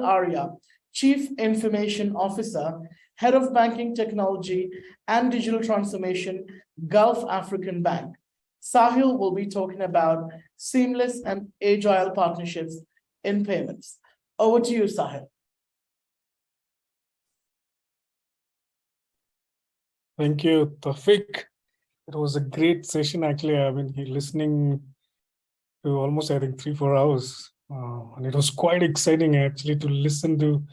Arya, Chief Information Officer, Head of Banking Technology and Digital Transformation, Gulf African Bank. Sahil will be talking about seamless and agile partnerships in payments. Over to you, Sahil. Thank you, Tawfiq. It was a great session. Actually, I've been listening to almost, I think, 3-4 hours. And it was quite exciting, actually, to listen to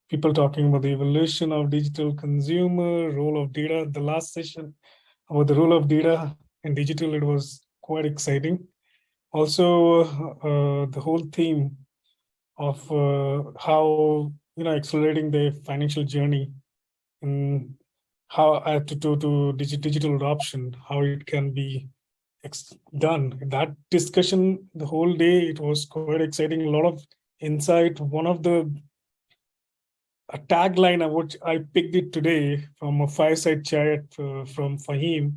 people talking about the evolution of digital consumer, role of data. The last session about the role of data in digital, it was quite exciting. Also, the whole theme of how, accelerating the financial journey and how to digital adoption, how it can be done. That discussion, the whole day, it was quite exciting. A lot of insight. One of the tagline which I picked it today from a fireside chat from Fahim.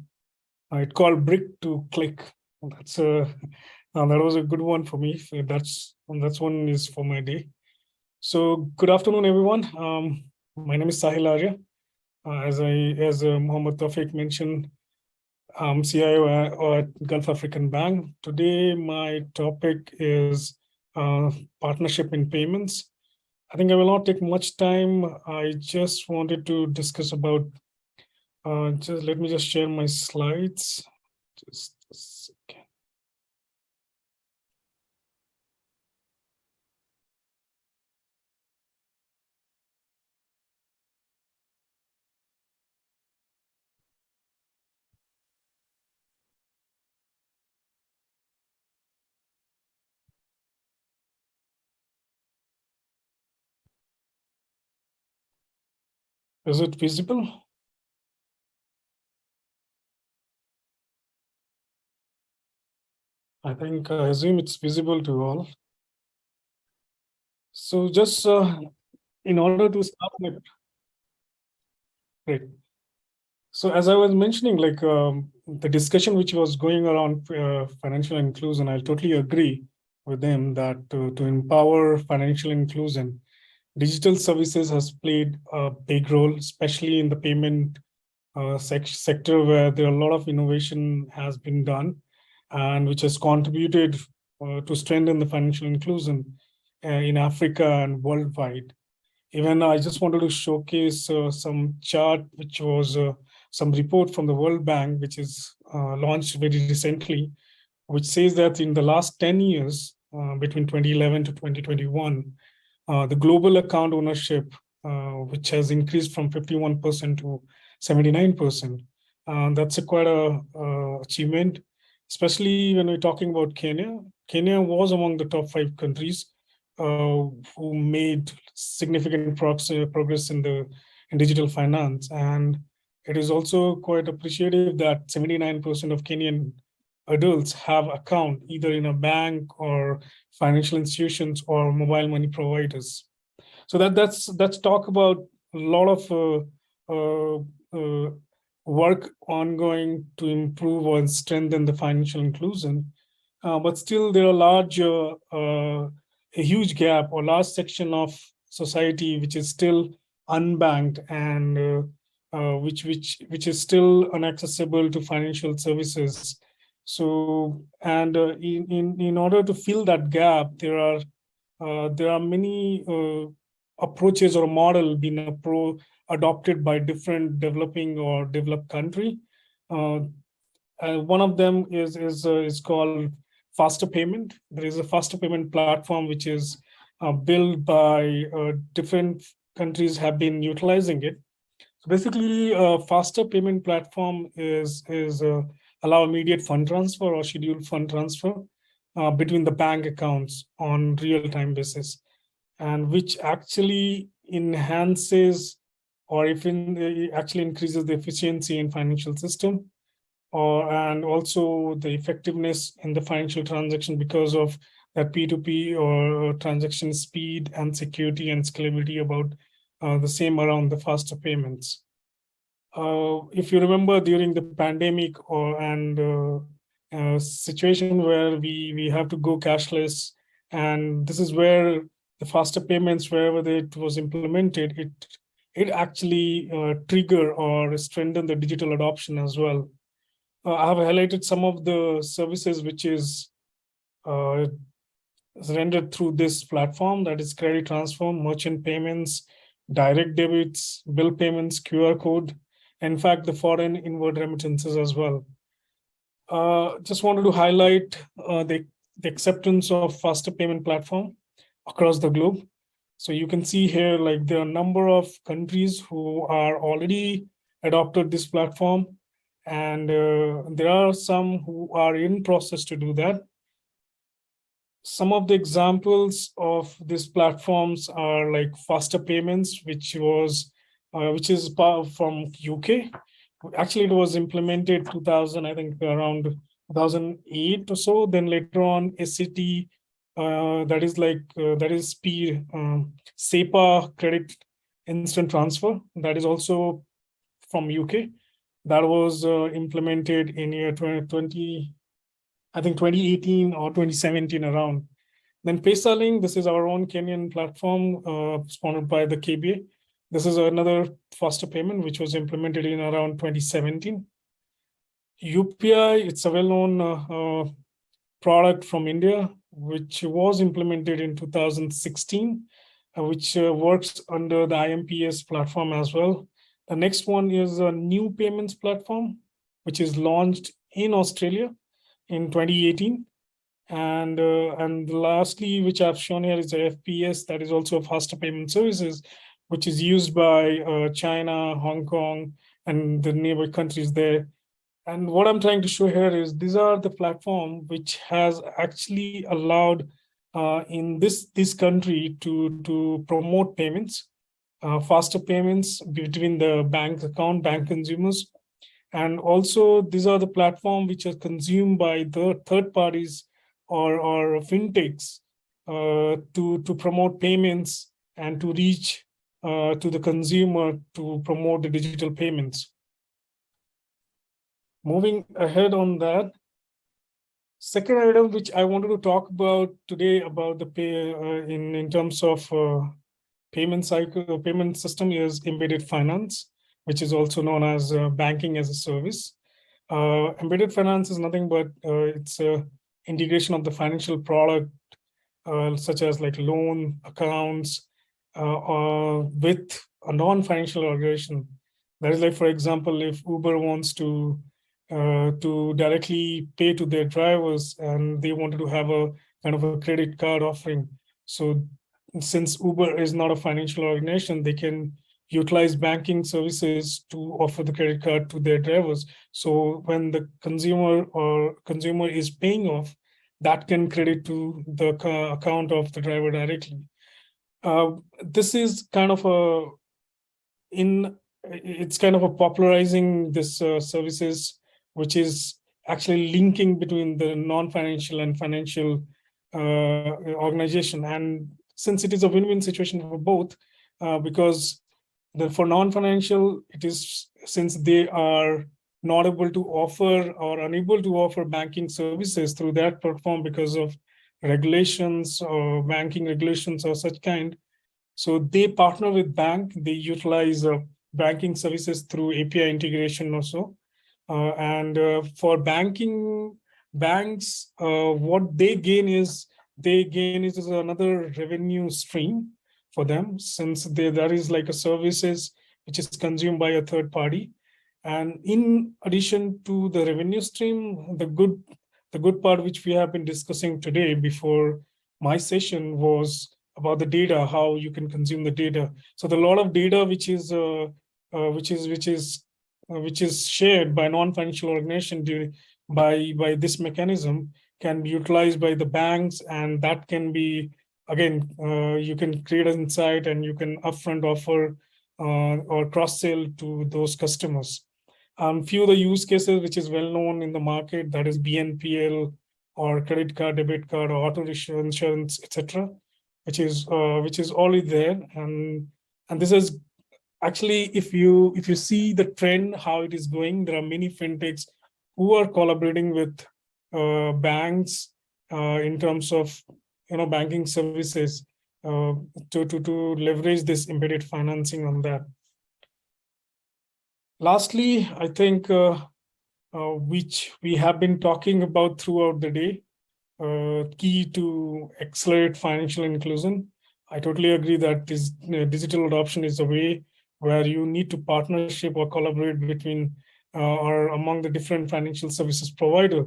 It called "Brick to Click." That's that was a good one for me. That's one is for my day. So good afternoon, everyone. My name is Sahil Arya. As Mohammed Tawfiq mentioned, I'm CIO at Gulf African Bank. Today, my topic is partnership in payments. I think I will not take much time. I just wanted to discuss about, let me just share my slides. Just a second. Is it visible? I think I assume it's visible to all. So just in order to start with, great. So as I was mentioning, like the discussion which was going around financial inclusion, I totally agree with them that to empower financial inclusion, digital services has played a big role, especially in the payment sector, where there are a lot of innovation has been done and which has contributed to strengthen the financial inclusion in Africa and worldwide. Even I just wanted to showcase some chart, which was some report from the World Bank, which is launched very recently, which says that in the last 10 years, between 2011 to 2021, the global account ownership, which has increased from 51% to 79%. That's quite a achievement, especially when we're talking about Kenya. Kenya was among the top 5 countries who made significant progress in digital finance. And it is also quite appreciative that 79% of Kenyan adults have account either in a bank or financial institutions or mobile money providers. So that's talk about a lot of work ongoing to improve or strengthen the financial inclusion. But still there are a huge gap or large section of society which is still unbanked and which is still inaccessible to financial services. So and in order to fill that gap, there are many approaches or model being adopted by different developing or developed country. One of them is called faster payment. There is a faster payment platform which is built by different countries have been utilizing it. So basically, a faster payment platform is allow immediate fund transfer or scheduled fund transfer between the bank accounts on real-time basis, and which actually enhances or actually increases the efficiency in financial system, and also the effectiveness in the financial transaction because of that P2P or transaction speed and security and scalability about the same around the faster payments. If you remember during the pandemic situation where we have to go cashless, and this is where the faster payments, wherever it was implemented, it actually trigger or strengthen the digital adoption as well. I have highlighted some of the services which is rendered through this platform, that is credit transfer, merchant payments, direct debits, bill payments, QR code, in fact, the foreign inward remittances as well. Just wanted to highlight the acceptance of faster payment platform across the globe. So you can see here, like there are a number of countries who are already adopted this platform, and there are some who are in process to do that. Some of the examples of these platforms are like faster payments, which is from UK. Actually, it was implemented 2000, I think around 2008 or so. Then later on, SCT, that is speed, SEPA credit instant transfer. That is also from UK. That was implemented in year 2020, I think 2018 or 2017 around. Then PesaLink, this is our own Kenyan platform sponsored by the KBA. This is another faster payment which was implemented in around 2017. UPI, it's a well-known product from India, which was implemented in 2016, which works under the IMPS platform as well. The next one is a new payments platform, which is launched in Australia in 2018. And lastly, which I've shown here is the FPS, that is also a faster payment services, which is used by China, Hong Kong, and the neighbor countries there. And what I'm trying to show here is these are the platform which has actually allowed in this country to promote payments, faster payments between the bank consumers. And also these are the platform which are consumed by the third parties or fintechs to promote payments and to reach to the consumer to promote the digital payments. Moving ahead on that, second item which I wanted to talk about today about the in terms of payment cycle, payment system is embedded finance, which is also known as banking as a service. Embedded finance is nothing but it's a integration of the financial product, such as like loan accounts with a non-financial organization. That is like, for example, if Uber wants to directly pay to their drivers and they wanted to have a kind of a credit card offering. So since Uber is not a financial organization, they can utilize banking services to offer the credit card to their drivers. So when the consumer is paying off, that can credit to the account of the driver directly. This is kind of it's kind of a popularizing this services, which is actually linking between the non-financial and financial organization. And since it is a win-win situation for both, because for non-financial, it is since they are not able to offer or unable to offer banking services through that platform because of regulations or banking regulations or such kind. So they partner with bank, they utilize banking services through API integration also. For banks, what they gain is another revenue stream for them, since that is like a services which is consumed by a third party. And in addition to the revenue stream, the good part which we have been discussing today before my session was about the data, how you can consume the data. So the lot of data which is shared by non-financial organization by this mechanism can be utilized by the banks, and that can be again you can create an insight and you can upfront offer or cross-sell to those customers. Few of the use cases which is well known in the market, that is BNPL or credit card, debit card, or auto insurance, etc., which is already there. And this is actually, if you see the trend how it is going, there are many fintechs who are collaborating with banks in terms of banking services. to leverage this embedded financing on that. Lastly, I think which we have been talking about throughout the day, key to accelerate financial inclusion. I totally agree that this digital adoption is a way where you need to partnership or collaborate between or among the different financial services provider,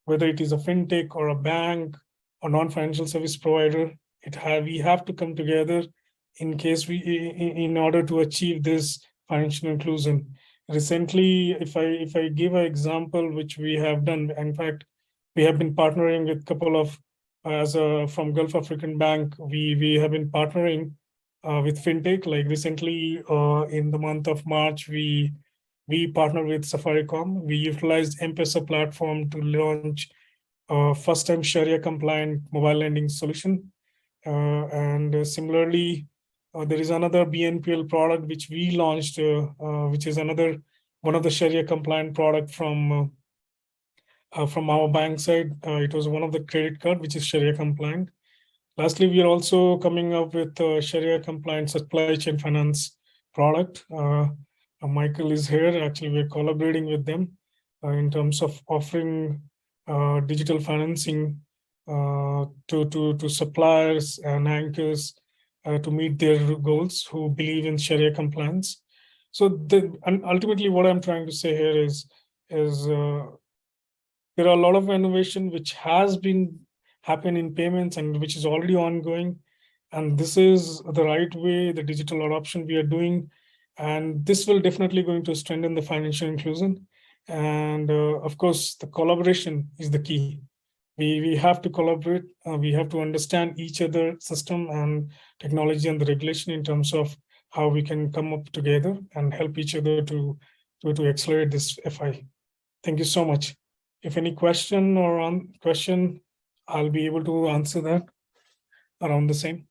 whether it is a fintech or a bank or non-financial service provider. We have to come together in order to achieve this financial inclusion. Recently, if I give an example, which we have done, in fact, we have been partnering with a couple of, from Gulf African Bank, we have been partnering with fintech. Like recently, in the month of March, we partnered with Safaricom. We utilized M-Pesa platform to launch first-time Sharia compliant mobile lending solution. And similarly, there is another BNPL product which we launched, which is another one of the Sharia compliant product from our bank side. It was one of the credit card which is Sharia compliant. Lastly, we are also coming up with a Sharia compliant supply chain finance product. Michael is here. Actually, we're collaborating with them in terms of offering digital financing to suppliers and anchors to meet their goals who believe in Sharia compliance. So ultimately, what I'm trying to say here is there are a lot of innovation which has been happening in payments and which is already ongoing. And this is the right way, the digital adoption we are doing. And this will definitely going to strengthen the financial inclusion. And of course, the collaboration is the key. We have to collaborate. We have to understand each other system and technology and the regulation in terms of how we can come up together and help each other to accelerate this FI. Thank you so much. If any question or question, I'll be able to answer that around the same.